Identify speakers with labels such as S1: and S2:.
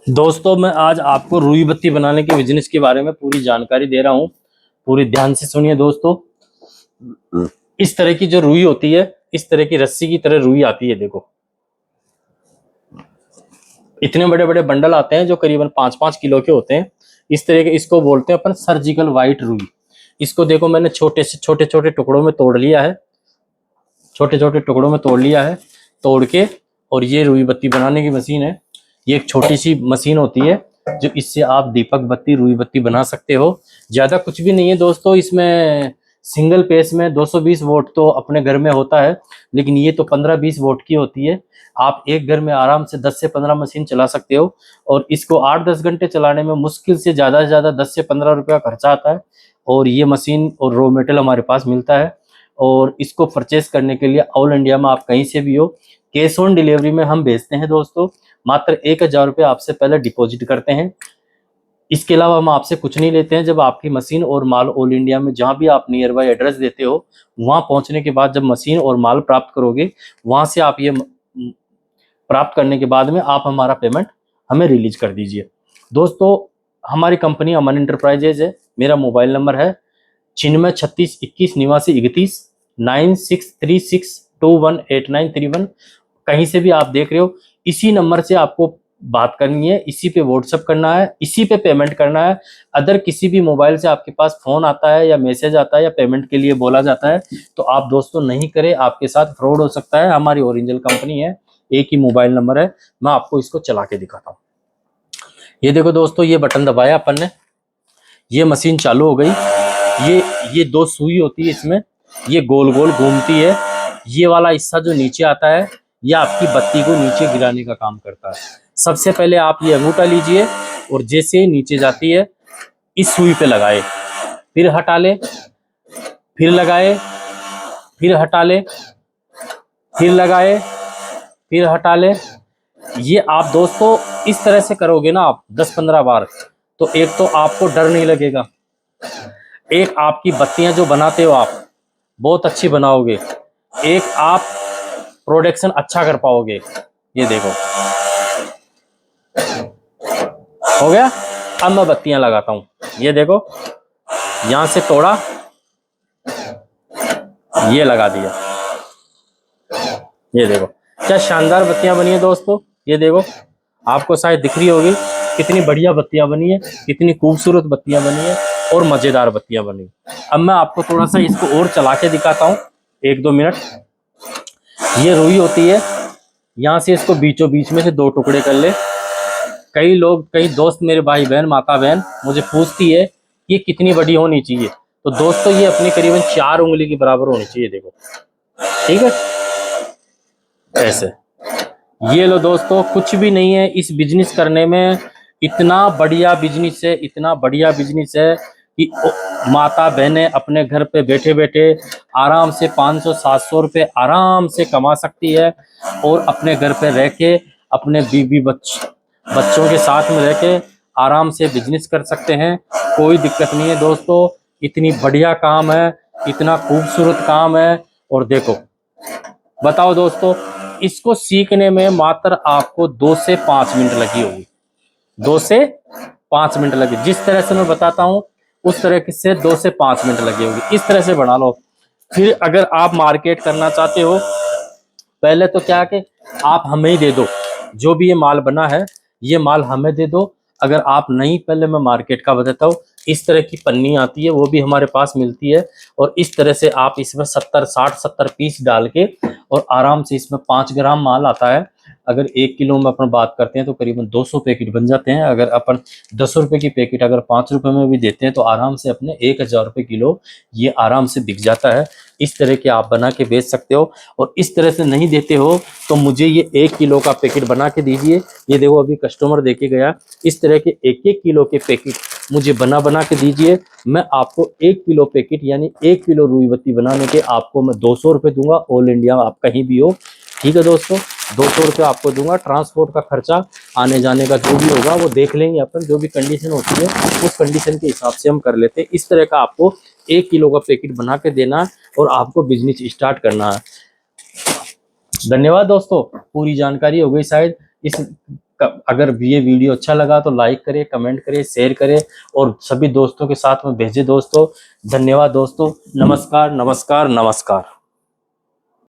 S1: दोस्तों मैं आज आपको रुई बत्ती बनाने के बिजनेस के बारे में पूरी जानकारी दे रहा हूँ। पूरी ध्यान से सुनिए दोस्तों। इस तरह की जो रुई होती है, इस तरह की रस्सी की तरह रुई आती है। देखो इतने बड़े बड़े बंडल आते हैं जो करीबन 5-5 किलो के होते हैं। इस तरह के इसको बोलते हैं अपन सर्जिकल वाइट रुई। इसको देखो मैंने छोटे से छोटे छोटे टुकड़ों में तोड़ लिया है, छोटे छोटे टुकड़ों में तोड़ लिया है, तोड़ के। और ये रुई बत्ती बनाने की मशीन है। ये एक छोटी सी मशीन होती है जो इससे आप दीपक बत्ती, रुई बत्ती बना सकते हो। ज्यादा कुछ भी नहीं है दोस्तों इसमें। सिंगल पेस में 220 वोल्ट तो अपने घर में होता है, लेकिन ये तो 15-20 वोल्ट की होती है। आप एक घर में आराम से 10 से 15 मशीन चला सकते हो। और इसको 8-10 घंटे चलाने में मुश्किल से ज्यादा 10 से 15 रुपया खर्चा आता है। और ये मशीन और रॉ मेटेरियल हमारे पास मिलता है। और इसको परचेस करने के लिए ऑल इंडिया में आप कहीं से भी हो, कैश ऑन डिलीवरी में हम भेजते हैं दोस्तों। मात्र 1000 रुपये आपसे पहले डिपॉजिट करते हैं। इसके अलावा हम आपसे कुछ नहीं लेते हैं। जब आपकी मशीन और माल ऑल इंडिया में जहां भी आप नियर बाय एड्रेस देते हो, वहां पहुंचने के बाद जब मशीन और माल प्राप्त करोगे, वहां से आप ये प्राप्त करने के बाद में आप हमारा पेमेंट हमें रिलीज कर दीजिए। दोस्तों हमारी कंपनी अमन इंटरप्राइजेज है। मेरा मोबाइल नंबर है 963621 कहीं से भी आप देख रहे हो, इसी नंबर से आपको बात करनी है, इसी पे व्हाट्सअप करना है, इसी पे पेमेंट करना है। अदर किसी भी मोबाइल से आपके पास फोन आता है या मैसेज आता है या पेमेंट के लिए बोला जाता है, तो आप दोस्तों नहीं करें, आपके साथ फ्रॉड हो सकता है। हमारी ओरिजिनल कंपनी है, एक ही मोबाइल नंबर है। मैं आपको इसको चला के दिखाता हूँ। ये देखो दोस्तों, ये बटन दबाया अपन ने, ये मशीन चालू हो गई। ये 2 सुई होती है इसमें, ये गोल गोल घूमती है। ये वाला हिस्सा जो नीचे आता है, ये आपकी बत्ती को नीचे गिराने का काम करता है। सबसे पहले आप ये अंगूठा लीजिए और जैसे नीचे जाती है इस सुई पे लगाए, फिर हटा ले, फिर लगाए, फिर हटा ले, फिर लगाए, फिर हटा ले। ये आप दोस्तों इस तरह से करोगे ना आप 10-15 बार, तो एक तो आपको डर नहीं लगेगा, एक आपकी बत्तियां जो बनाते हो आप बहुत अच्छी बनाओगे, एक आप प्रोडक्शन अच्छा कर पाओगे। ये देखो हो गया। अब मैं बत्तियां लगाता हूं। ये देखो यहां से तोड़ा, ये लगा दिया। ये देखो क्या शानदार बत्तियां बनी है दोस्तों। ये देखो आपको शायद दिख रही होगी कितनी बढ़िया बत्तियां बनी है, कितनी खूबसूरत बत्तियां बनी है और मजेदार बत्तियां बनी। अब मैं आपको थोड़ा सा इसको और चला के दिखाता हूँ, 1-2 मिनट। ये रुई होती है, यहाँ से इसको बीचों बीच में से 2 टुकड़े कर ले। कई लोग, कई दोस्त, मेरे भाई बहन, माता बहन मुझे पूछती है ये कितनी बड़ी होनी चाहिए। तो दोस्तों ये अपनी करीबन 4 उंगली के बराबर होनी चाहिए। देखो ठीक है, ऐसे। ये लो दोस्तों, कुछ भी नहीं है इस बिजनेस करने में। इतना बढ़िया बिजनेस है, इतना बढ़िया बिजनेस है कि माता बहनें अपने घर पे बैठे बैठे आराम से 500-700 रुपये आराम से कमा सकती है। और अपने घर पे रह के अपने बीवी बच्चों के साथ में रह के आराम से बिजनेस कर सकते हैं। कोई दिक्कत नहीं है दोस्तों। इतनी बढ़िया काम है, इतना खूबसूरत काम है। और देखो बताओ दोस्तों, इसको सीखने में मात्र आपको 2 से 5 मिनट लगी होगी। 2 से 5 मिनट लगे, जिस तरह से मैं बताता हूँ उस तरह से 2 से 5 मिनट लगी होगी। इस तरह से बना लो। फिर अगर आप मार्केट करना चाहते हो, पहले तो क्या कि आप हमें ही दे दो, जो भी ये माल बना है ये माल हमें दे दो। अगर आप नहीं, पहले मैं मार्केट का बताता हूँ। इस तरह की पन्नी आती है, वो भी हमारे पास मिलती है। और इस तरह से आप इसमें 70-60-70 पीस डाल के और आराम से इसमें 5 ग्राम माल आता है। अगर 1 किलो में अपन बात करते हैं तो करीबन 200 पैकेट बन जाते हैं। अगर अपन 10 रुपए की पैकेट अगर 5 रुपए में भी देते हैं तो आराम से अपने 1000 रुपये किलो ये आराम से बिक जाता है। इस तरह के आप बना के बेच सकते हो। और इस तरह से नहीं देते हो तो मुझे ये 1 किलो का पैकेट बना के दीजिए। ये देखो अभी कस्टमर देके गया, इस तरह के 1-1 किलो के पैकेट मुझे बना के दीजिए। मैं आपको 1 किलो पैकेट यानी 1 किलो रुई बत्ती बनाने के आपको मैं 200 रुपये दूंगा। ऑल इंडिया आप कहीं भी हो, ठीक है दोस्तों, 200 रुपये आपको दूंगा। ट्रांसपोर्ट का खर्चा, आने जाने का जो भी होगा वो देख लेंगे अपन, जो भी कंडीशन होती है उस कंडीशन के हिसाब से हम कर लेते हैं। इस तरह का आपको 1 किलो का पैकेट बना के देना है और आपको बिजनेस स्टार्ट करना है। धन्यवाद दोस्तों, पूरी जानकारी हो गई शायद। इस अगर ये वीडियो अच्छा लगा तो लाइक करें, कमेंट करें, शेयर करें और सभी दोस्तों के साथ में भेजें दोस्तों। धन्यवाद दोस्तों। नमस्कार नमस्कार नमस्कार।